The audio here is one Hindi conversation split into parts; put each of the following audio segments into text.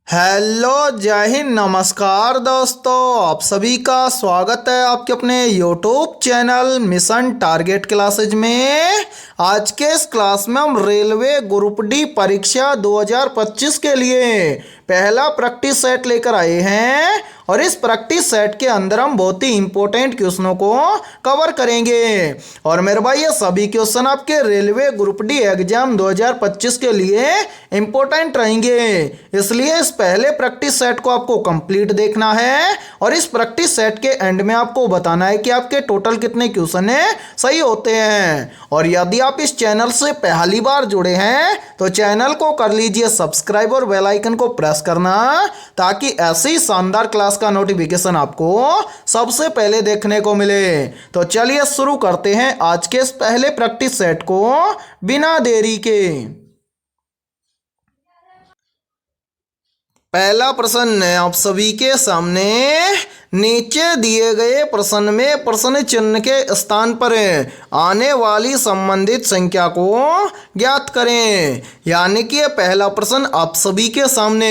हेलो, जय हिंद, नमस्कार दोस्तों। आप सभी का स्वागत है आपके अपने YouTube channel mission target classes में। आज के इस क्लास में हम रेलवे ग्रुप डी परीक्षा 2025 के लिए पहला प्रैक्टिस सेट लेकर आए हैं और इस प्रैक्टिस सेट के अंदर हम बहुत ही इंपॉर्टेंट क्वेश्चनों को कवर करेंगे। और मेरे भाई ये सभी क्वेश्चन आपके रेलवे ग्रुप डी एग्जाम 2025 के लिए इंपॉर्टेंट रहेंगे, इसलिए इस पहले प्रैक्टिस सेट को आपको कंप्लीट देखना है और इस प्रैक्टिस सेट के एंड में आपको बताना है कि आपके टोटल कितने क्वेश्चन है सही होते हैं। और यदि आप इस चैनल से पहली बार जुड़े हैं तो चैनल को कर लीजिए सब्सक्राइब और बेल आइकन को प्रेस करना, ताकि ऐसी शानदार क्लास का नोटिफिकेशन आपको सबसे पहले देखने को मिले। तो चलिए शुरू करते हैं आज के इस पहले प्रैक्टिस सेट को बिना देरी के। पहला प्रश्न है आप सभी के सामने। नीचे दिए गए प्रश्न में प्रश्न चिन्ह के स्थान पर आने वाली संबंधित संख्या को ज्ञात करें। यानी कि पहला प्रश्न आप सभी के सामने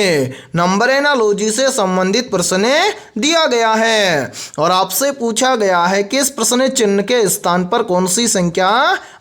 नंबर एनालॉजी से संबंधित प्रश्न दिया गया है और आपसे पूछा गया है कि इस प्रश्न चिन्ह के स्थान पर कौन सी संख्या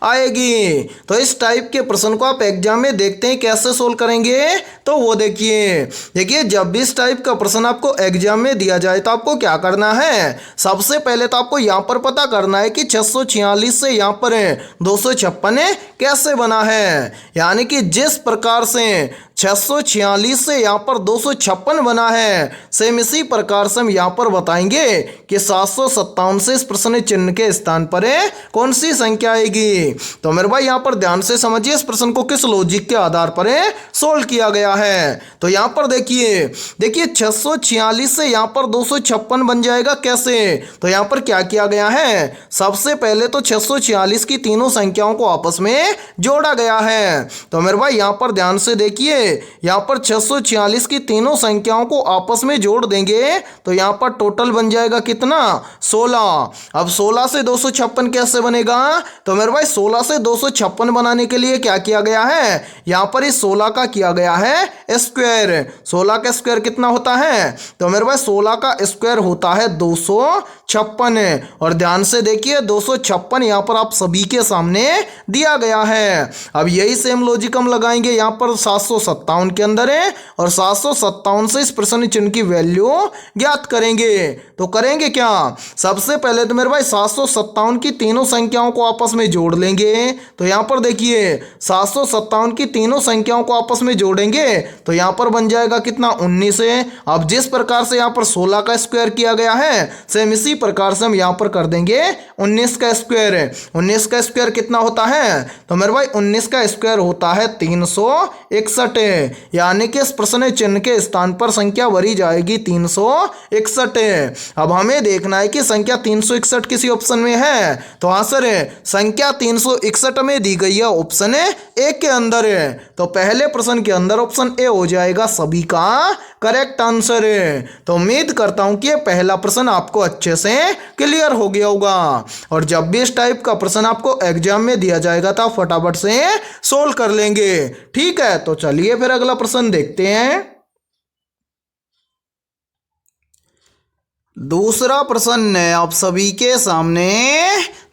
आएगी। तो इस टाइप के प्रश्न को आप एग्जाम में देखते हैं कैसे सोल्व करेंगे, तो वो देखिए जब भी इस टाइप का प्रश्न आपको एग्जाम में दिया जाए तो आपको क्या करना है। सबसे पहले तो आपको यहाँ पर पता करना है कि 646 से यहाँ पर 256 कैसे बना है। यानी कि जिस प्रकार से 646 से यहाँ पर 256 बना है, सेम इसी प्रकार से हम यहाँ पर बताएंगे कि 757 से इस प्रश्न चिन्ह के स्थान पर कौन सी संख्या आएगी। तो मेरे भाई यहाँ पर ध्यान से समझिए इस प्रश्न को किस लॉजिक के आधार पर सोल्व किया गया है। तो यहाँ पर देखिए 646 से यहाँ पर 256 बन जाएगा कैसे। तो यहाँ पर क्या किया गया है, सबसे पहले तो 646 की तीनों संख्याओं को आपस में जोड़ा गया है। तो मेरे भाई यहाँ पर ध्यान से देखिए, यहाँ पर 646 की तीनों संख्याओं को आपस में जोड़ देंगे तो यहाँ पर टोटल बन जाएगा कितना, 16। अब 16 से 256 कैसे बनेगा। तो मेरे भाई 16 से 256 बनाने के लिए क्या किया गया है, यहाँ पर इस 16 का किया गया है स्क्वायर। 16 का स्क्वायर कितना होता है, तो मेरे भाई 16 का स्क्वायर होता है 256। और ध्यान से देखिए 256 यहाँ पर आप सभी के सामने दिया गया है। अब यही सेम लॉजिक हम लगाएंगे यहाँ पर 757 के अंदर है और 757 से इस प्रश्न चिन्ह की वैल्यू ज्ञात करेंगे। तो करेंगे क्या, सबसे पहले तो मेरे भाई 757 की तीनों संख्याओं को आपस में जोड़ लेंगे। तो यहाँ पर देखिए 757 की तीनों संख्याओं को आपस में जोड़ेंगे तो यहाँ पर बन जाएगा कितना, 19 है। अब जिस प्रकार से यहाँ पर 16 का स्क्वायर किया गया है, सेम इसी प्रकार से हम यहाँ पर कर देंगे 19 का स्क्वायर। 19 का स्क्वायर कितना होता है, तो मेरे भाई 19 का स्क्वायर होता है 361। यानी कि इस प्रश्न चिन्ह के स्थान पर संख्या भरी जाएगी 361। अब हमें देखना है कि संख्या 361 किसी ऑप्शन में है। तो हाँ सर, संख्या 361 में दी गई है ऑप्शन ए के अंदर है। तो पहले प्रश्न के अंदर ऑप्शन ए हो जाएगा सभी का करेक्ट आंसर है। तो उम्मीद करता हूं कि ये पहला प्रश्न आपको अच्छे से क्लियर हो गया होगा और जब भी इस टाइप का प्रश्न आपको एग्जाम में दिया जाएगा तो आप फटाफट से सोल्व कर लेंगे। ठीक है, तो चलिए फिर अगला प्रश्न देखते हैं। दूसरा प्रश्न है आप सभी के सामने।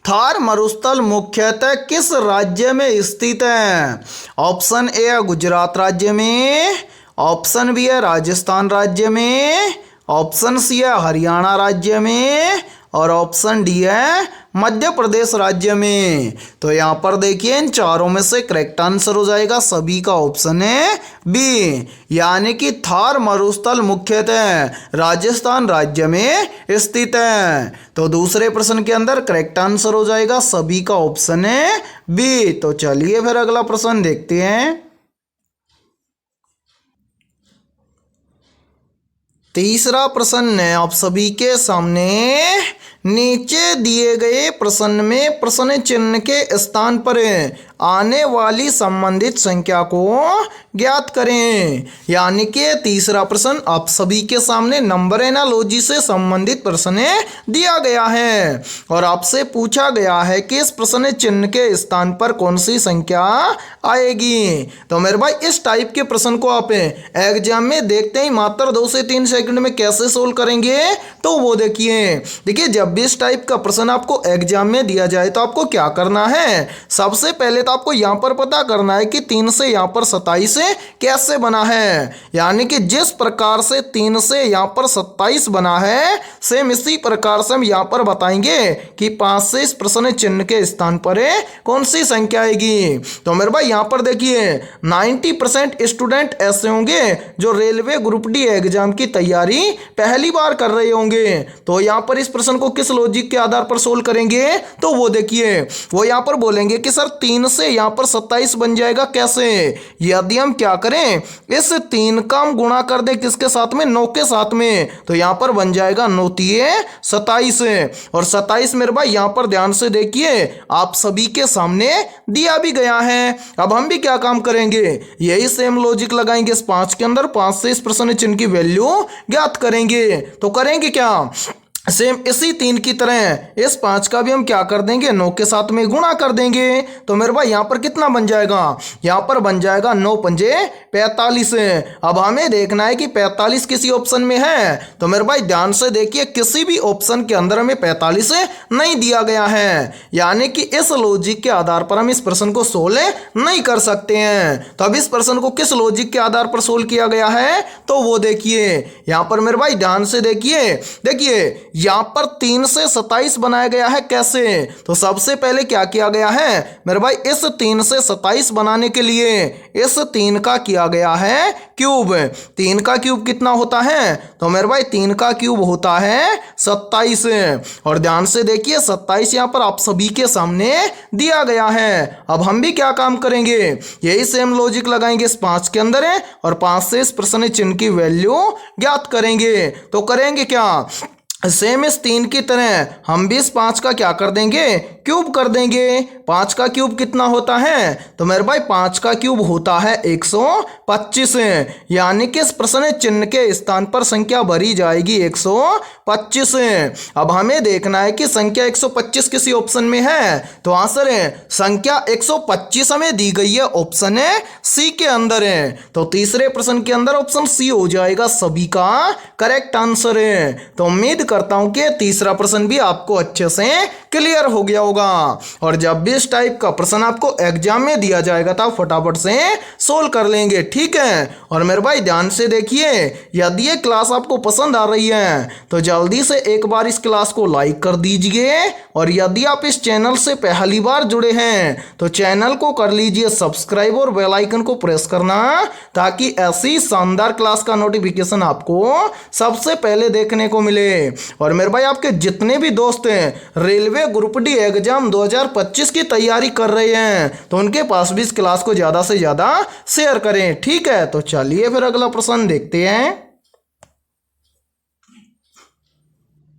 थार मरुस्थल मुख्यतः किस राज्य में स्थित है। ऑप्शन ए है गुजरात राज्य में, ऑप्शन बी है राजस्थान राज्य में, ऑप्शन सी है हरियाणा राज्य में और ऑप्शन डी है मध्य प्रदेश राज्य में। तो यहाँ पर देखिए इन चारों में से करेक्ट आंसर हो जाएगा सभी का ऑप्शन है बी। यानी कि थार मरुस्थल मुख्यतः राजस्थान राज्य में स्थित है। तो दूसरे प्रश्न के अंदर करेक्ट आंसर हो जाएगा सभी का ऑप्शन है बी। तो चलिए फिर अगला प्रश्न देखते हैं। तीसरा प्रश्न है आप सभी के सामने। नीचे दिए गए प्रश्न में प्रश्न चिन्ह के स्थान पर आने वाली संबंधित संख्या को ज्ञात करें। यानी कि तीसरा प्रश्न आप सभी के सामने नंबर एनालॉजी से संबंधित प्रश्न दिया गया है और आपसे पूछा गया है कि इस प्रश्न चिन्ह के स्थान पर कौन सी संख्या आएगी। तो मेरे भाई इस टाइप के प्रश्न को आप एग्जाम में देखते ही मात्र 2 से 3 सेकंड में कैसे सोल्व करेंगे, तो वो देखिए जब भी इस टाइप का प्रश्न आपको एग्जाम में दिया जाए तो आपको क्या करना है, सबसे पहले तो आपको यहाँ पर पता करना है कि 3 से यहाँ पर 27 कैसे बना है। यानी कि जिस प्रकार से 3 से यहाँ पर 27 बना है सेम इसी प्रकार से हम यहाँ पर बताएंगे कि 5 से इस प्रश्न चिन्ह के स्थान पर कौन सी संख्या आएगी। तो मेरे भाई यहाँ पर देखिए 90% स्टूडेंट ऐसे होंगे जो रेलवे ग्रुप डी एग्जाम की तैयारी पहली बार कर रहे होंगे। तो यहाँ पर इस प्रश्न को किस लॉजिक के आधार पर सोल्व करेंगे, तो वो देखिए वो यहाँ पर बोलेंगे कि सर 3 से यहाँ पर 27 बन जाएगा कैसे। यदि हम क्या करें, इस 3 का हम गुणा कर दें किसके साथ में, 9 के साथ में, तो यहाँ पर बन जाएगा 9 तिये 27 और 27 मेरे भाई यहाँ पर ध्यान से देखिए आप सभी के सामने दिया भी गया है। अब हम भी क्या काम करेंगे, यही सेम लॉजिक लगाएंगे इस 5 के अंदर, 5 से इस प्रश्न चिन्ह की वैल्यू ज्ञात करेंगे। तो करेंगे क्या, सेम इसी 3 की तरह इस 5 का भी हम क्या कर देंगे, 9 के साथ में गुणा कर देंगे। तो मेरे भाई यहाँ पर कितना बन जाएगा, यहाँ पर बन जाएगा 9 पंजे 45। अब हमें देखना है कि 45 किसी ऑप्शन में है। तो मेरे भाई ध्यान से देखिए किसी भी ऑप्शन के अंदर हमें 45 नहीं दिया गया है, यानी कि इस लॉजिक के आधार पर हम इस प्रश्न को सोल्व नहीं कर सकते हैं। तो अब इस प्रश्न को किस लॉजिक के आधार पर सोल्व किया गया है, तो वो देखिए यहाँ पर मेरे भाई ध्यान से देखिए यहाँ पर 3 से 27 बनाया गया है कैसे। तो सबसे पहले क्या किया गया है मेरे भाई, इस 3 से 27 बनाने के लिए इस 3 का किया गया है क्यूब। 3 का क्यूब कितना होता है, तो मेरे भाई 3 का क्यूब होता है 27। और ध्यान से देखिए 27 यहाँ पर आप सभी के सामने दिया गया है। अब हम भी क्या काम करेंगे, यही सेम लॉजिक लगाएंगे इस 5 के अंदर है और 5 से इस प्रश्न चिन्ह की वैल्यू ज्ञात करेंगे। तो करेंगे क्या, सेम इस 3 की तरह हम भी इस 5 का क्या कर देंगे, क्यूब कर देंगे। 5 का क्यूब कितना होता है, तो मेरे भाई 5 का क्यूब होता है 125। यानी कि इस प्रश्न चिन्ह के स्थान पर संख्या भरी जाएगी 125। अब हमें देखना है कि संख्या 125 किसी ऑप्शन में है, तो आंसर है संख्या 125 हमें दी गई है ऑप्शन है सी के अंदर है। तो तीसरे प्रश्न के अंदर ऑप्शन सी हो जाएगा सभी का करेक्ट आंसर है। तो उम्मीद करता हूं कि तीसरा प्रश्न भी आपको अच्छे से क्लियर हो गया होगा। और जब भी इस टाइप का प्रश्न आपको एग्जाम में दिया जाएगा तो आप फटाफट से सोल्व कर लेंगे, ठीक है। और मेरे भाई ध्यान से देखिए, यदि ये क्लास आपको पसंद आ रही है तो जल्दी से एक बार इस क्लास को लाइक कर दीजिए। और यदि आप इस चैनल से पहली बार जुड़े हैं तो चैनल को कर लीजिए सब्सक्राइब और बेल आइकन को प्रेस करना, ताकि ऐसी शानदार क्लास का नोटिफिकेशन आपको सबसे पहले देखने को मिले। और मेरे भाई आपके जितने भी दोस्त हैं रेलवे ग्रुप डी एग्जाम 2025 की तैयारी कर रहे हैं तो उनके पास भी इस क्लास को ज़्यादा से ज़्यादा शेयर करें, ठीक है। तो चलिए फिर अगला प्रश्न देखते हैं।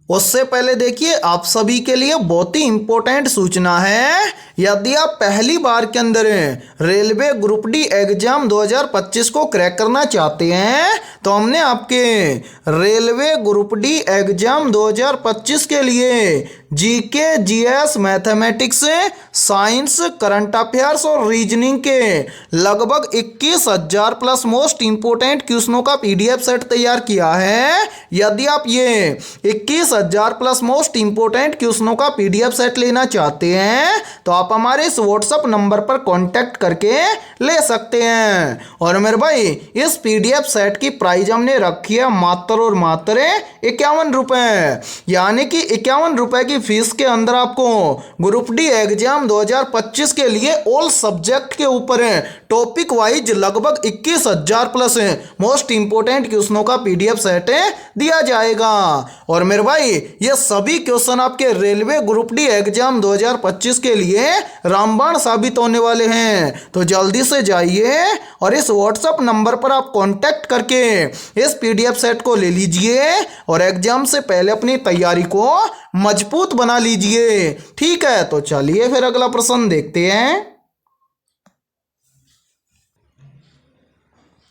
उससे पहले देखिए आप सभी के लिए बहुत ही इंपॉर्टेंट सूचना है। यदि आप पहली बार के अंदर रेलवे ग्रुप डी एग्जाम 2025 को क्रैक करना चाहते हैं तो हमने आपके रेलवे ग्रुप डी एग्जाम 2025 के लिए GK, GS, mathematics, science, current affairs और रीजनिंग के लगभग 21,000 प्लस मोस्ट इंपोर्टेंट क्वेश्चनों का पीडीएफ सेट तैयार किया है। यदि आप ये 21,000 प्लस मोस्ट इंपोर्टेंट क्वेश्चनों का पीडीएफ सेट लेना चाहते हैं तो आप हमारे इस व्हाट्सएप नंबर पर कांटेक्ट करके ले सकते हैं। और मेरे भाई इस पीडीएफ सेट की प्राइस हमने रखी है मात्र और मात्र 51 रुपए, यानी कि 51 रुपए की फीस के अंदर आपको ग्रुप डी एग्जाम 2025 के लिए ऑल सब्जेक्ट के ऊपर टॉपिक वाइज लगभग 21,000 प्लस मोस्ट इंपोर्टेंट क्वेश्चनों का पीडीएफ सेट दिया जाएगा। और मेरे भाई ये सभी क्वेश्चन आपके रेलवे ग्रुप डी एग्जाम 2025 के लिए रामबाण साबित होने वाले हैं। तो जल्दी से जाइए और इस व्हाट्सएप नंबर पर आप कांटेक्ट करके इस पीडीएफ सेट को ले लीजिए और एग्जाम से पहले अपनी तैयारी को मजबूत बना लीजिए, ठीक है। तो चलिए फिर अगला प्रश्न देखते हैं।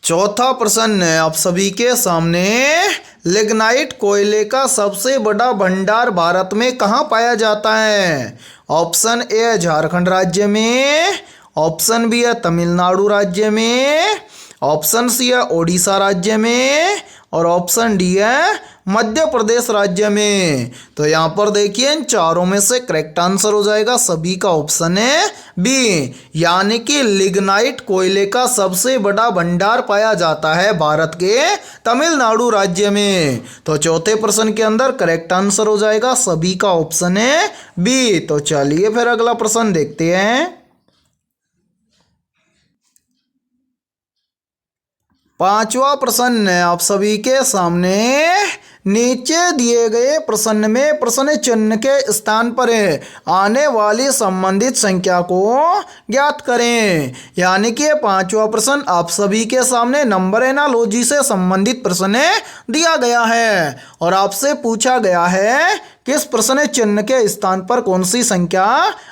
चौथा प्रश्न है आप सभी के सामने, लिग्नाइट कोयले का सबसे बड़ा भंडार भारत में कहाँ पाया जाता है? ऑप्शन ए है झारखंड राज्य में, ऑप्शन बी है तमिलनाडु राज्य में, ऑप्शन सी है ओडिशा राज्य में और ऑप्शन डी है मध्य प्रदेश राज्य में। तो यहाँ पर देखिए इन चारों में से करेक्ट आंसर हो जाएगा सभी का ऑप्शन है बी, यानी कि लिग्नाइट कोयले का सबसे बड़ा भंडार पाया जाता है भारत के तमिलनाडु राज्य में। तो चौथे प्रश्न के अंदर करेक्ट आंसर हो जाएगा सभी का ऑप्शन है बी। तो चलिए फिर अगला प्रश्न देखते हैं। पांचवा प्रश्न है आप सभी के सामने, नीचे दिए गए प्रश्न में प्रश्न चिन्ह के स्थान पर आने वाली संबंधित संख्या को ज्ञात करें। यानी कि पांचवा प्रश्न आप सभी के सामने नंबर एनालॉजी से संबंधित प्रश्न दिया गया है और आपसे पूछा गया है किस प्रश्न चिन्ह के स्थान पर कौन सी संख्या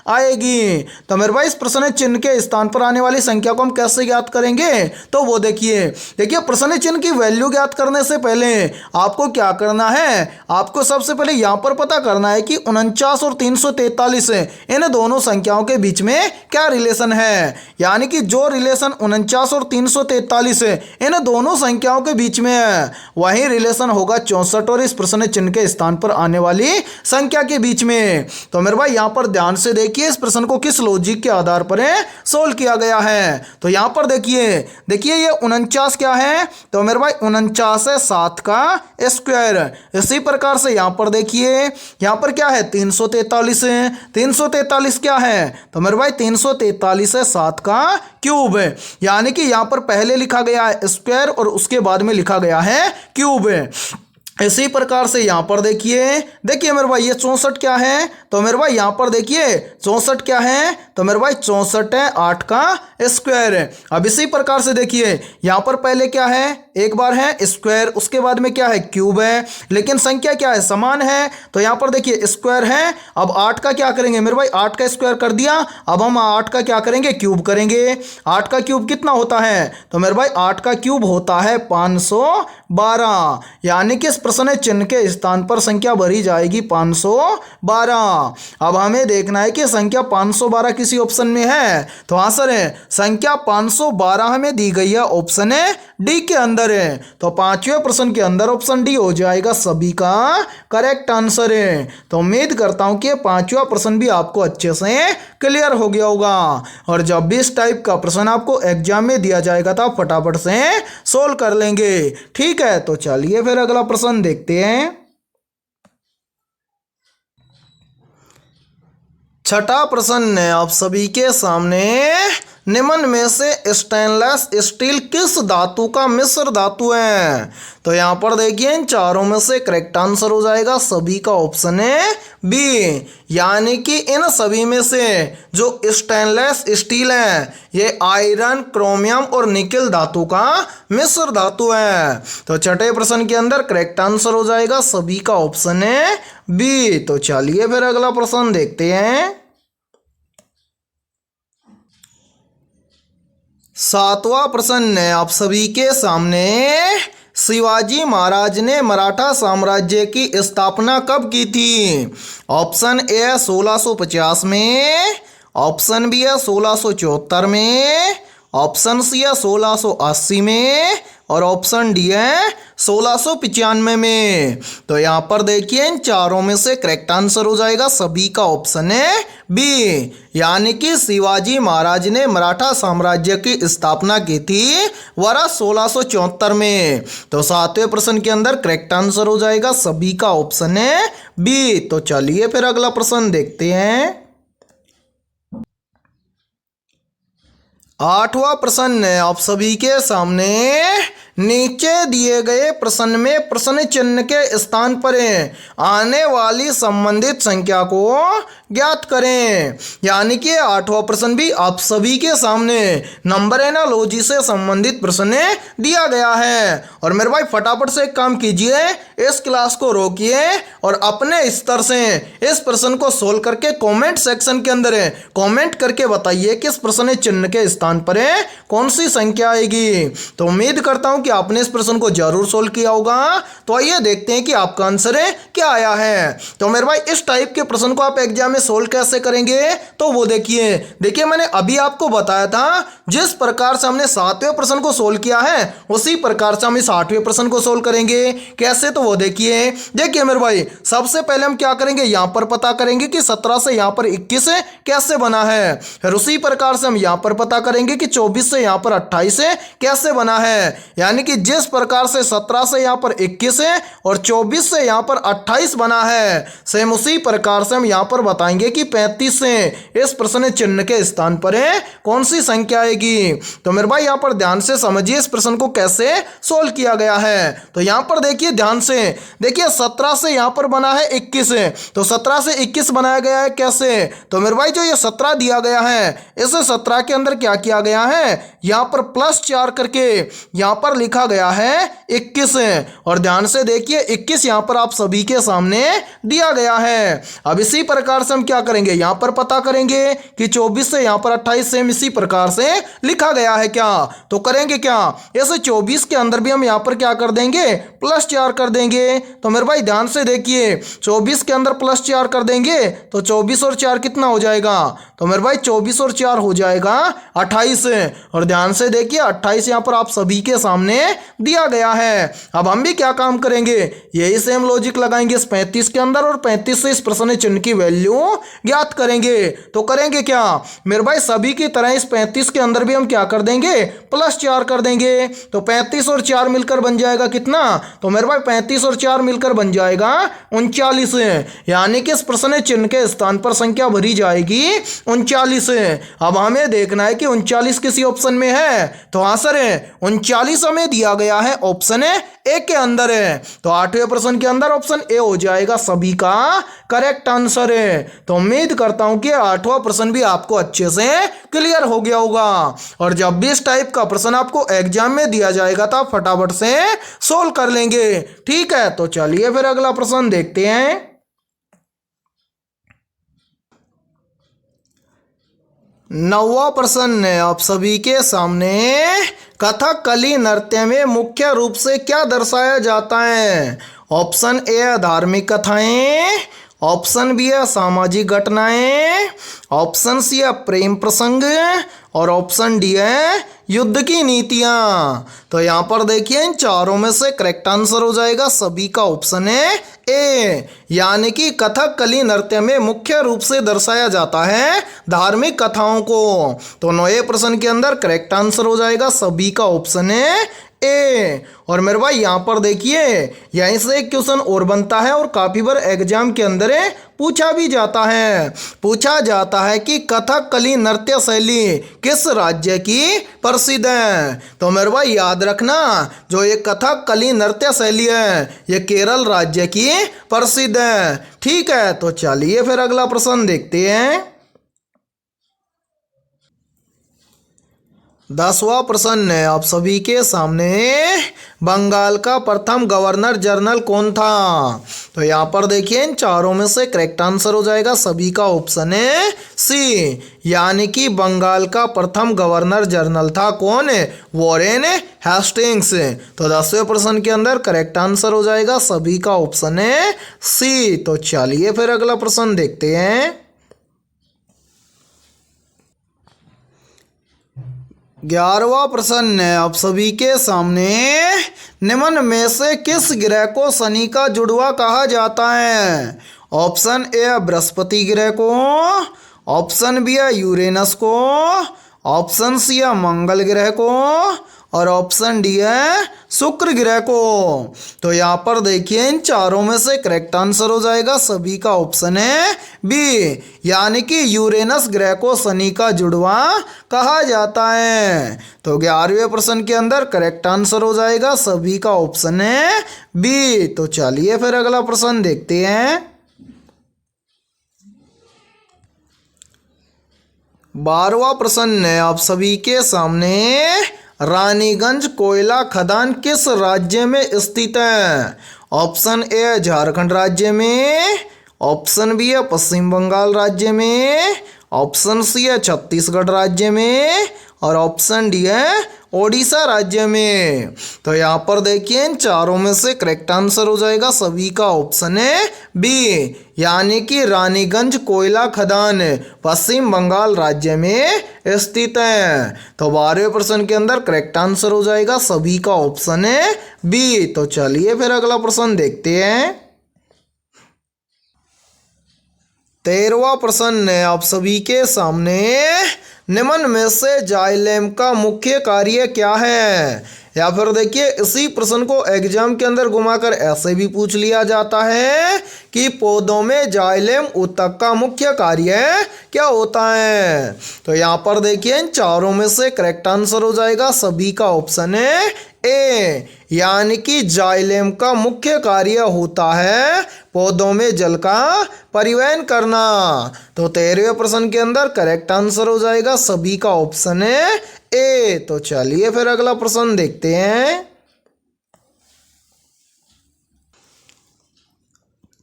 आएगी। तो मेरे भाई इस प्रश्न चिन्ह के स्थान पर आने वाली संख्या को हम कैसे ज्ञात करेंगे, तो वो देखिए प्रश्न चिन्ह की वैल्यू ज्ञात करने से पहले आपको क्या करना है, आपको सबसे पहले यहां पर पता करना है कि 49 और 343 इन दोनों संख्याओं के बीच में क्या रिलेशन है। यानी कि जो रिलेशन 49 और 343 इन दोनों संख्याओं के बीच में है वही रिलेशन होगा 64 और इस प्रश्न चिन्ह के स्थान पर आने वाली संख्या के बीच में। तो मेरे भाई यहां पर ध्यान से देखिए इस प्रश्न को किस लॉजिक के आधार पर सोल्व किया गया है। तो यहां पर देखिए ये 49 क्या है, तो मेरे भाई 49 है 7 का स्क्वायर। इसी प्रकार से यहां पर देखिए यहां पर क्या है 343 है, 343 क्या है, तो मेरे भाई 343 है 7 का क्यूब। यानी कि यहां पर पहले लिखा गया है स्क्वायर और उसके बाद में लिखा गया है क्यूब। इसी प्रकार से यहां पर देखिए मेरे भाई ये 64 क्या है, तो मेरे भाई यहां पर देखिए 64 क्या है, तो मेरे भाई 64 है 8 का स्क्वायर। अब इसी प्रकार से देखिए यहां पर पहले क्या है, एक बार है स्क्वायर, उसके बाद में क्या है क्यूब है, लेकिन संख्या क्या है समान है। तो यहां पर देखिए स्क्वायर है, अब 8 का क्या करेंगे मेरे भाई 8 का स्क्वायर कर दिया, अब हम 8 का क्या करेंगे क्यूब करेंगे। 8 का क्यूब कितना होता है, तो मेरे भाई 8 का क्यूब होता है 512। यानी कि इस प्रश्न चिन्ह के स्थान पर संख्या भरी जाएगी 512। अब हमें देखना है कि संख्या 512 किसी ऑप्शन में है, तो आंसर है संख्या 512 हमें दी गई है ऑप्शन डी के अंदर है। तो पांचवें प्रश्न के अंदर ऑप्शन डी हो जाएगा सभी का करेक्ट आंसर है। तो उम्मीद करता हूं कि पांचवा प्रश्न भी आपको अच्छे से क्लियर हो गया होगा और जब भी इस टाइप का प्रश्न आपको एग्जाम में दिया जाएगा तो आप फटाफट से सोल्व कर लेंगे। ठीक है, तो चलिए फिर अगला प्रश्न देखते हैं। छठा प्रश्न है आप सभी के सामने, निम्न में से स्टेनलेस स्टील किस धातु का मिश्र धातु है। तो यहां पर देखिए इन चारों में से करेक्ट आंसर हो जाएगा सभी का ऑप्शन है बी। यानी कि इन सभी में से जो स्टेनलेस स्टील है ये आयरन, क्रोमियम और निकेल धातु का मिश्र धातु है। तो छठे प्रश्न के अंदर करेक्ट आंसर हो जाएगा सभी का ऑप्शन है बी। तो चलिए फिर अगला प्रश्न देखते हैं। सातवां प्रश्न है आप सभी के सामने, शिवाजी महाराज ने मराठा साम्राज्य की स्थापना कब की थी। ऑप्शन ए है 1650 में, ऑप्शन बी है 1674 में, ऑप्शन सी है 1680 में और ऑप्शन डी है 1695 में। तो यहाँ पर देखिए इन चारों में से करेक्ट आंसर हो जाएगा सभी का ऑप्शन है बी। यानी कि शिवाजी महाराज ने मराठा साम्राज्य की स्थापना की थी वर्ष 1674 में। तो सातवें प्रश्न के अंदर करेक्ट आंसर हो जाएगा सभी का ऑप्शन है बी। तो चलिए फिर अगला प्रश्न देखते हैं। आठवां प्रश्न है आप सभी के सामने, नीचे दिए गए प्रश्न में प्रश्न चिन्ह के स्थान पर आने वाली संबंधित संख्या को ज्ञात करें। यानी कि आठवां प्रश्न भी आप सभी के सामने नंबर एनालॉजी से संबंधित प्रश्न दिया गया है। और मेरे भाई फटाफट से एक काम कीजिए, इस क्लास को रोकिए और अपने स्तर से इस प्रश्न को सोल्व करके कमेंट सेक्शन के अंदर कमेंट करके बताइए कि इस प्रश्न चिन्ह के स्थान पर कौन सी संख्या आएगी। तो उम्मीद करता हूं कि आपने इस प्रश्न को जरूर सोल्व किया होगा। तो आइए देखते हैं कि आपका आंसर क्या आया है। तो मेरे भाई इस टाइप के प्रश्न को आप एग्जाम में सोल्व कैसे करेंगे, तो वो देखिए मैंने अभी आपको बताया था जिस प्रकार से हमने 7वें प्रश्न को सोल्व किया है उसी प्रकार से हम इस 8वें प्रश्न को सोल्व करेंगे। कैसे, तो वो देखिए मेरे भाई सबसे पहले हम क्या करेंगे, यहां पर पता करेंगे कि 17 से यहां पर 21 कैसे बना है। फिर उसी प्रकार से हम यहां पर पता करेंगे कि 24 से यहां पर 28 कैसे बना है। यानी कि जिस प्रकार से 17 से यहां पर 21 और 24 से यहां पर 28 बना है, सेम उसी प्रकार से हम यहां पर बताएंगे कि 35 से इस प्रश्न चिन्ह के स्थान पर कौन सी संख्या आएगी। तो मेरे भाई यहां पर ध्यान से समझिए इस प्रश्न को कैसे सोल्व किया गया है। तो यहां पर देखिए ध्यान से, देखिए 17 से यहां पर बना है 21, तो 17 से 21 बनाया गया है कैसे, तो मेरे भाई जो ये 17 दिया गया है इस 17 के अंदर क्या किया गया है, यहां पर +4 करके यहां पर लिखा गया है 21। और ध्यान से देखिए 21 यहां पर आप सभी के सामने दिया गया है। अब इसी प्रकार से हम क्या करेंगे, यहां पर पता करेंगे कि 24 से यहां पर 28 सेम इसी प्रकार से लिखा गया है क्या, तो करेंगे क्या, ऐसे 24 के अंदर भी हम यहां पर क्या कर देंगे, +4 कर देंगे। तो मेरे भाई ध्यान से देखिए 24 के अंदर +4 कर देंगे तो 24 और 4 कितना हो जाएगा, तो मेरे भाई 24 और 4 हो जाएगा 28। और ध्यान से देखिए 28 यहां पर आप सभी के सामने दिया गया है। अब हम भी क्या काम करेंगे, यही सेम लॉजिक लगाएंगे इस 35 के अंदर और 35 से इस प्रश्न चिन्ह की वैल्यू ज्ञात करेंगे। तो करेंगे क्या मेरे भाई, सभी की तरह इस 35 के अंदर भी हम क्या कर देंगे, +4 कर देंगे। तो 35 और 4 मिलकर बन जाएगा कितना, तो मेरे भाई 35 और 4 मिलकर बन जाएगा 39। यानी कि इस प्रश्न चिन्ह के स्थान पर संख्या भरी जाएगी 39। अब हमें देखना है कि 39 किसी ऑप्शन में है, तो आंसर 39 हमें दिया गया है ऑप्शन ए के अंदर है। तो 8वें प्रश्न के अंदर ऑप्शन ए हो जाएगा सभी का करेक्ट आंसर है। तो उम्मीद करता हूं कि 8वां प्रश्न भी आपको अच्छे से क्लियर हो गया होगा। और जब भी इस टाइप का प्रश्न आपको एग्जाम में दिया जाएगा तो आप फटाफट से सोल्व कर लेंगे। ठीक है, तो चलिए फिर अगला प्रश्न देखते हैं। 9वां प्रश्न है आप सभी के सामने, कथकली नृत्य में मुख्य रूप से क्या दर्शाया जाता है। ऑप्शन ए है धार्मिक कथाएं, ऑप्शन बी है सामाजिक घटनाएं, ऑप्शन सी है प्रेम प्रसंग और ऑप्शन डी है युद्ध की नीतियां। तो यहाँ पर देखिए इन चारों में से करेक्ट आंसर हो जाएगा सभी का ऑप्शन है ए, यानी कि कथकली नृत्य में मुख्य रूप से दर्शाया जाता है धार्मिक कथाओं को। तो 9वें प्रश्न के अंदर करेक्ट आंसर हो जाएगा सभी का ऑप्शन है ए। और मेरे भाई यहाँ पर देखिए यहीं से एक क्वेश्चन और बनता है और काफी बार एग्जाम के अंदर पूछा भी जाता है। पूछा जाता है कि कथकली नृत्य शैली किस राज्य की प्रसिद्ध है। तो मेरे भाई याद रखना जो ये कथकली नृत्य शैली है ये केरल राज्य की प्रसिद्ध है। ठीक है, तो चलिए फिर अगला प्रश्न देखते हैं। 10वां प्रश्न है आप सभी के सामने, बंगाल का प्रथम गवर्नर जनरल कौन था। तो यहाँ पर देखिए इन चारों में से करेक्ट आंसर हो जाएगा सभी का ऑप्शन है सी, यानी कि बंगाल का प्रथम गवर्नर जनरल था कौन, वॉरेन हेस्टिंग्स। तो 10वें प्रश्न के अंदर करेक्ट आंसर हो जाएगा सभी का ऑप्शन है सी। तो चलिए फिर अगला प्रश्न देखते हैं। 11वां प्रश्न है आप सभी के सामने, निम्न में से किस ग्रह को शनि का जुड़वा कहा जाता है। ऑप्शन ए है बृहस्पति ग्रह को, ऑप्शन बी है यूरेनस को, ऑप्शन सी है मंगल ग्रह को और ऑप्शन डी है शुक्र ग्रह को। तो यहाँ पर देखिए इन चारों में से करेक्ट आंसर हो जाएगा सभी का ऑप्शन है बी, यानी कि यूरेनस ग्रह को शनि का जुड़वा कहा जाता है। तो 11वें प्रश्न के अंदर करेक्ट आंसर हो जाएगा सभी का ऑप्शन है बी। तो चलिए फिर अगला प्रश्न देखते हैं। 12वां प्रश्न है आप सभी के सामने, रानीगंज कोयला खदान किस राज्य में स्थित है? ऑप्शन ए झारखंड राज्य में, ऑप्शन बी है पश्चिम बंगाल राज्य में, ऑप्शन सी है छत्तीसगढ़ राज्य में और ऑप्शन डी है ओडिशा राज्य में। तो यहाँ पर देखिए इन चारों में से करेक्ट आंसर हो जाएगा सभी का ऑप्शन है बी, यानी कि रानीगंज कोयला खदान पश्चिम बंगाल राज्य में स्थित है। तो 12वें प्रश्न के अंदर करेक्ट आंसर हो जाएगा सभी का ऑप्शन है बी। तो चलिए फिर अगला प्रश्न देखते हैं। 13वां प्रश्न है आप सभी के सामने, निम्न में से जाइलेम का मुख्य कार्य क्या है? या फिर देखिए इसी प्रश्न को एग्जाम के अंदर घुमाकर ऐसे भी पूछ लिया जाता है कि पौधों में जाइलेम ऊतक का मुख्य कार्य क्या होता है? तो यहाँ पर देखिए इन चारों में से करेक्ट आंसर हो जाएगा सभी का ऑप्शन है ए, यानी कि जाइलेम का मुख्य कार्य होता है पौधों में जल का परिवहन करना। तो 13वें प्रश्न के अंदर करेक्ट आंसर हो जाएगा सभी का ऑप्शन है ए। तो चलिए फिर अगला प्रश्न देखते हैं।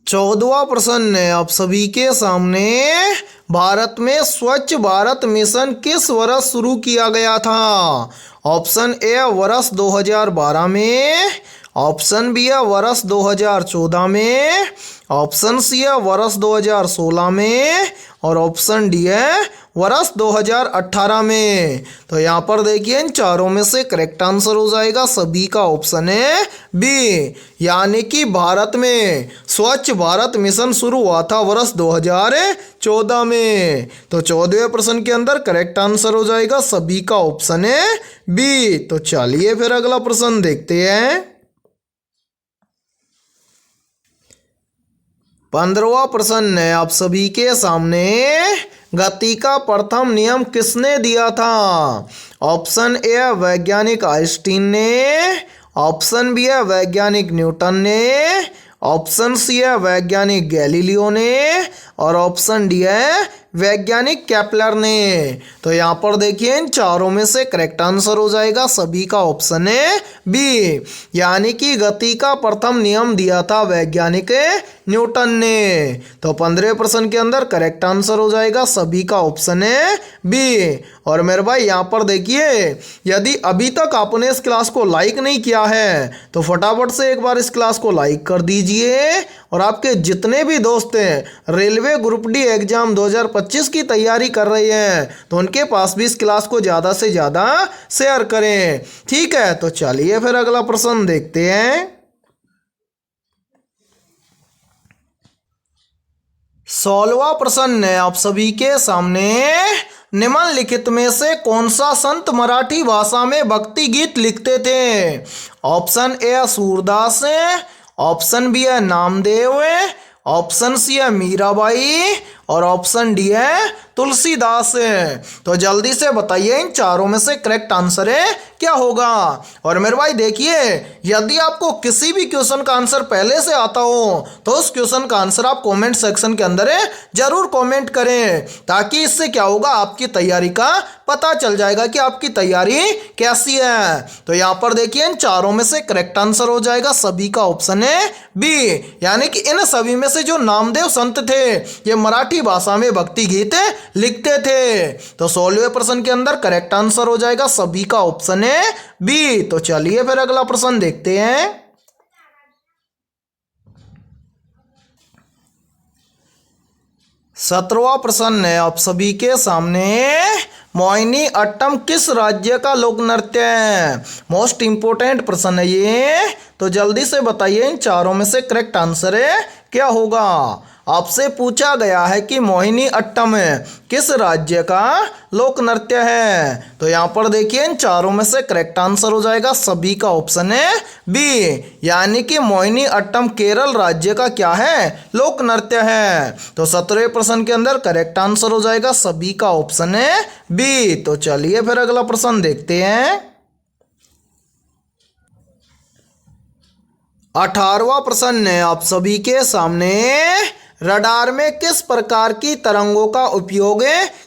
14वां प्रश्न है आप सभी के सामने, भारत में स्वच्छ भारत मिशन किस वर्ष शुरू किया गया था? ऑप्शन ए वर्ष 2012 में, ऑप्शन बी है वर्ष 2014 में, ऑप्शन सी है वर्ष 2016 में और ऑप्शन डी है वर्ष 2018 में। तो यहाँ पर देखिए इन चारों में से करेक्ट आंसर हो जाएगा सभी का ऑप्शन है बी, यानी कि भारत में स्वच्छ भारत मिशन शुरू हुआ था वर्ष 2014 में। तो 14वें प्रश्न के अंदर करेक्ट आंसर हो जाएगा सभी का ऑप्शन है बी। तो चलिए फिर अगला प्रश्न देखते हैं। 15वां प्रश्न है आप सभी के सामने, गति का प्रथम नियम किसने दिया था? ऑप्शन ए वैज्ञानिक आइंस्टीन ने, ऑप्शन बी है वैज्ञानिक न्यूटन ने, ऑप्शन सी है वैज्ञानिक गैलीलियो ने और ऑप्शन डी है वैज्ञानिक केपलर ने। तो यहाँ पर देखिए इन चारों में से करेक्ट आंसर हो जाएगा सभी का ऑप्शन है बी, यानी कि गति का प्रथम नियम दिया था वैज्ञानिक न्यूटन ने। तो 15वें प्रश्न के अंदर करेक्ट आंसर हो जाएगा सभी का ऑप्शन है बी। और मेरे भाई यहाँ पर देखिए यदि अभी तक आपने इस क्लास को लाइक नहीं किया है तो फटाफट से एक बार इस क्लास को लाइक कर दीजिए और आपके जितने भी दोस्त हैं रेलवे ग्रुप डी एग्जाम 2025 की तैयारी कर रहे हैं तो उनके पास भी इस क्लास को ज़्यादा से ज़्यादा शेयर करें, ठीक है। तो चलिए फिर अगला प्रश्न देखते हैं। 16वां प्रश्न है आप सभी के सामने, निम्नलिखित में से कौन सा संत मराठी भाषा में भक्ति गीत लिखते थे? ऑप्शन ए सूरदास है, ऑप्शन बी है नामदेव है, ऑप्शन सी है मीराबाई और ऑप्शन डी है तुलसीदास है। तो जल्दी से बताइए इन चारों में से करेक्ट आंसर है क्या होगा। और मेरे भाई देखिए यदि आपको किसी भी क्वेश्चन का आंसर पहले से आता हो तो उस क्वेश्चन का आंसर आप कमेंट सेक्शन के अंदर जरूर कमेंट करें, ताकि इससे क्या होगा आपकी तैयारी का पता चल जाएगा कि आपकी तैयारी कैसी है। तो यहाँ पर देखिए इन चारों में से करेक्ट आंसर हो जाएगा सभी का ऑप्शन है बी, यानी कि इन सभी में से जो नामदेव संत थे ये मराठी भाषा में भक्ति गीत लिखते थे। तो 16वें प्रश्न के अंदर करेक्ट आंसर हो जाएगा सभी का ऑप्शन है बी। तो चलिए फिर अगला प्रश्न देखते हैं। 17वां प्रश्न है आप सभी के सामने, मोहिनी अट्टम किस राज्य का लोक नृत्य है? मोस्ट इंपोर्टेंट प्रश्न है ये, तो जल्दी से बताइए इन चारों में से करेक्ट आंसर है क्या होगा। आपसे पूछा गया है कि मोहिनी अट्टम किस राज्य का लोक नृत्य है। तो यहाँ पर देखिए इन चारों में से करेक्ट आंसर हो जाएगा सभी का ऑप्शन है बी, यानी कि मोहिनी अट्टम केरल राज्य का क्या है, लोक नृत्य है। तो 17वें प्रश्न के अंदर करेक्ट आंसर हो जाएगा सभी का ऑप्शन है बी। तो चलिए फिर अगला प्रश्न देखते हैं। 18वां प्रश्न है आप सभी के सामने, रडार में किस प्रकार की तरंगों का उपयोग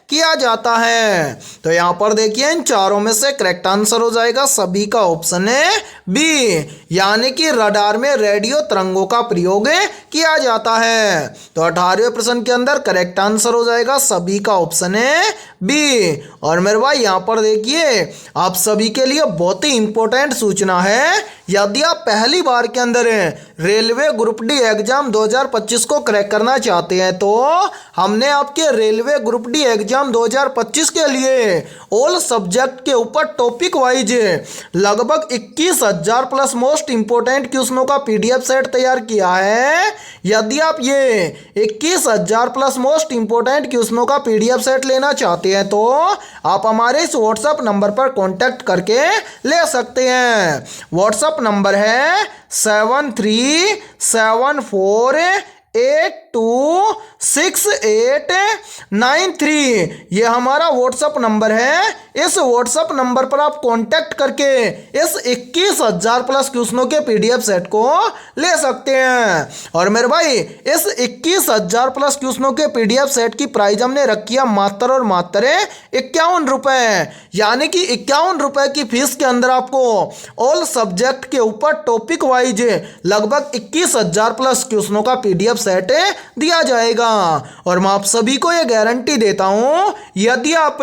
किया जाता है। तो यहाँ पर देखिए इन चारों में से करेक्ट आंसर हो जाएगा सभी का ऑप्शन है बी, यानी कि रडार में रेडियो तरंगों का प्रयोग किया जाता है। तो 18वें प्रश्न के अंदर करेक्ट आंसर हो जाएगा सभी का ऑप्शन है बी। और मेरे भाई यहाँ पर देखिए आप सभी के लिए बहुत ही इंपॉर्टेंट सूचना है, यदि आप पहली बार के अंदर रेलवे ग्रुप डी एग्जाम 2025 को क्रैक करना चाहते हैं तो हमने आपके रेलवे ग्रुप डी एग्जाम 2025 के लिए ऑल सब्जेक्ट के ऊपर टॉपिक वाइज लगभग 21,000 प्लस मोस्ट इंपोर्टेंट क्वेश्चनों का पीडीएफ सेट तैयार किया है। यदि आप ये 21,000 प्लस मोस्ट इंपोर्टेंट क्वेश्चनों का पीडीएफ सेट लेना चाहते हैं तो आप हमारे इस व्हाट्सएप नंबर पर कॉन्टैक्ट करके ले सकते हैं। व्हाट्सएप नंबर है 7374826893। ये हमारा व्हाट्सएप नंबर है। इस व्हाट्सएप नंबर पर आप कांटेक्ट करके इस 21,000 प्लस क्वेश्चनों के पीडीएफ सेट को ले सकते हैं। और मेरे भाई इस 21,000 प्लस क्वेश्चनों के पीडीएफ सेट की प्राइस हमने रखी है मात्र और मात्र 51 रुपए, यानी कि 51 रुपए की फीस के अंदर आपको ऑल सब्जेक्ट के ऊपर टॉपिक वाइज लगभग 21,000 प्लस क्वेश्चनों का पीडीएफ सेट दिया जाएगा। और मैं आप सभी को यह गारंटी देता हूं, यदि आप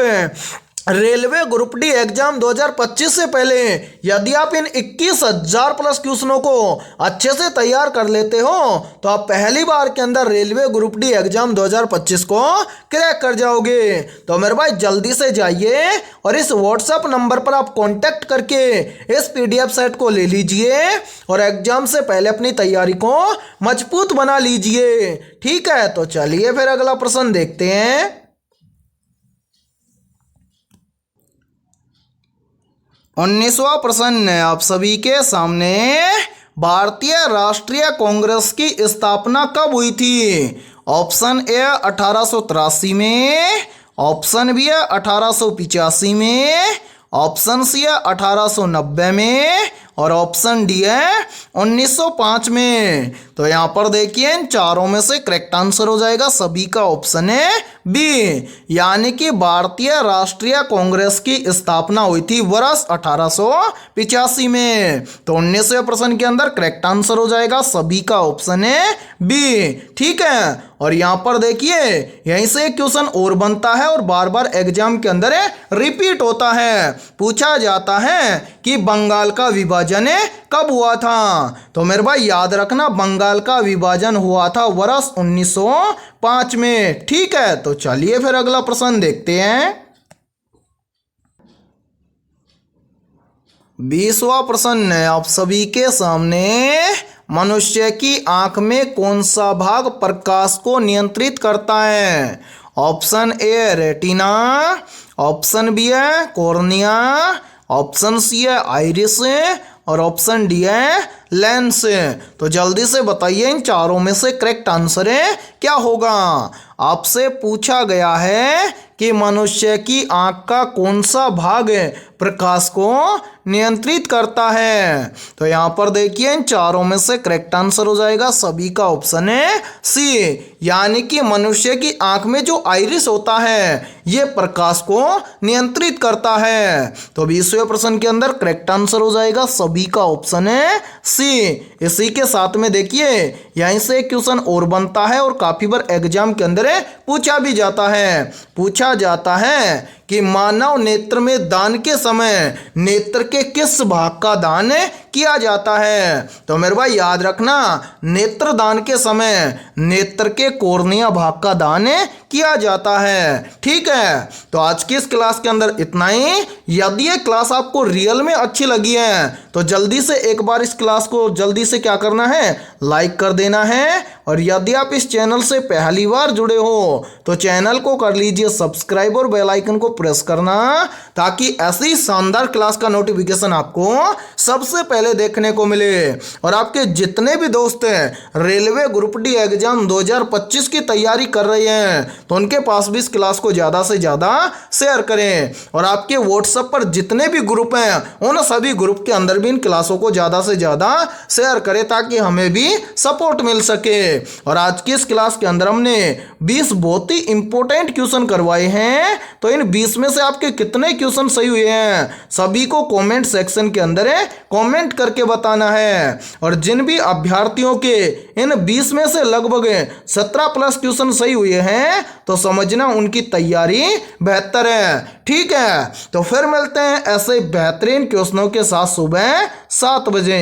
रेलवे ग्रुप डी एग्जाम 2025 से पहले यदि आप इन 21,000 प्लस क्वेश्चनों को अच्छे से तैयार कर लेते हो तो आप पहली बार के अंदर रेलवे ग्रुप डी एग्जाम 2025 को क्रैक कर जाओगे। तो मेरे भाई जल्दी से जाइए और इस व्हाट्सएप नंबर पर आप कांटेक्ट करके इस पीडीएफ सेट को ले लीजिए और एग्जाम से पहले अपनी तैयारी को मजबूत बना लीजिए। ठीक है, तो चलिए फिर अगला प्रश्न देखते हैं। 19वां प्रश्न है आप सभी के सामने, भारतीय राष्ट्रीय कांग्रेस की स्थापना कब हुई थी। ऑप्शन ए 1883 में, ऑप्शन बी है 1885 में, ऑप्शन सी है 1890 में और ऑप्शन डी है 1905 में। तो यहाँ पर देखिए इन चारों में से करेक्ट आंसर हो जाएगा सभी का ऑप्शन है बी, यानी कि भारतीय राष्ट्रीय कांग्रेस की स्थापना हुई थी वर्ष 1885 में। तो 19वें प्रश्न के अंदर करेक्ट आंसर हो जाएगा सभी का ऑप्शन है बी। ठीक है, और यहाँ पर देखिए यहीं से एक क्वेश्चन और बनता है और बार बार एग्जाम के अंदर रिपीट होता है। पूछा जाता है कि बंगाल का विभाजन कब हुआ था। तो मेरे भाई याद रखना बंगाल का विभाजन हुआ था वर्ष 1905 में। ठीक है, तो चलिए फिर अगला प्रश्न देखते हैं। 20वां प्रश्न है आप सभी के सामने, मनुष्य की आंख में कौन सा भाग प्रकाश को नियंत्रित करता है। Option A retina, option B है कॉर्निया, ऑप्शन सी है आइरिस और ऑप्शन डी है लेंस। तो जल्दी से बताइए इन चारों में से करेक्ट आंसर क्या होगा। आपसे पूछा गया है कि मनुष्य की आंख का कौन सा भाग प्रकाश को नियंत्रित करता है। तो यहाँ पर देखिए इन चारों में से करेक्ट आंसर हो जाएगा सभी का ऑप्शन है सी, यानी कि मनुष्य की आंख में जो आइरिस होता है ये प्रकाश को नियंत्रित करता है। तो 20वें प्रश्न के अंदर करेक्ट आंसर हो जाएगा सभी का ऑप्शन है सी। इसी के साथ में देखिए यहीं से एक क्वेश्चन और बनता है और काफी बार एग्जाम के अंदर पूछा भी जाता है। पूछा जाता है कि मानव नेत्र में दान के समय नेत्र के किस भाग का दान किया जाता है। तो मेरे भाई याद रखना, नेत्रदान के समय नेत्र के कोर्निया भाग का दान किया जाता है। ठीक है, तो आज की इस क्लास के अंदर इतना ही। यदि ये क्लास आपको रियल में अच्छी लगी है तो जल्दी से एक बार इस क्लास को जल्दी से क्या करना है, लाइक कर देना है। और यदि आप इस चैनल से पहली बार जुड़े हो तो चैनल को कर लीजिए सब्सक्राइब और बेल आइकन को प्रेस करना, ताकि ऐसी शानदार क्लास का नोटिफिकेशन आपको सबसे पहले देखने को मिले। और आपके जितने भी दोस्त हैं रेलवे ग्रुप डी एग्जाम 2025 की तैयारी कर रहे हैं तो उनके पास भी इस क्लास को ज़्यादा से ज़्यादा शेयर करें। और आपके व्हाट्सएप पर जितने भी ग्रुप हैं उन सभी ग्रुप के अंदर भी इन क्लासों को ज़्यादा से ज़्यादा शेयर करें, ताकि हमें भी सपोर्ट मिल सके। और आज की इस क्लास के अंदर हमने 20 बहुत ही इंपॉर्टेंट क्वेश्चन करवाए हैं। तो इन 20 में से आपके कितने क्वेश्चन सही हुए हैं सभी को कमेंट सेक्शन के अंदर कमेंट करके बताना है। और जिन भी अभ्यर्थियों के इन 20 में से लगभग 17 प्लस क्वेश्चन सही हुए हैं तो समझना उनकी तैयारी बेहतर है। ठीक है, तो फिर मिलते हैं ऐसे बेहतरीन क्वेश्चनों के साथ सुबह 7 बजे।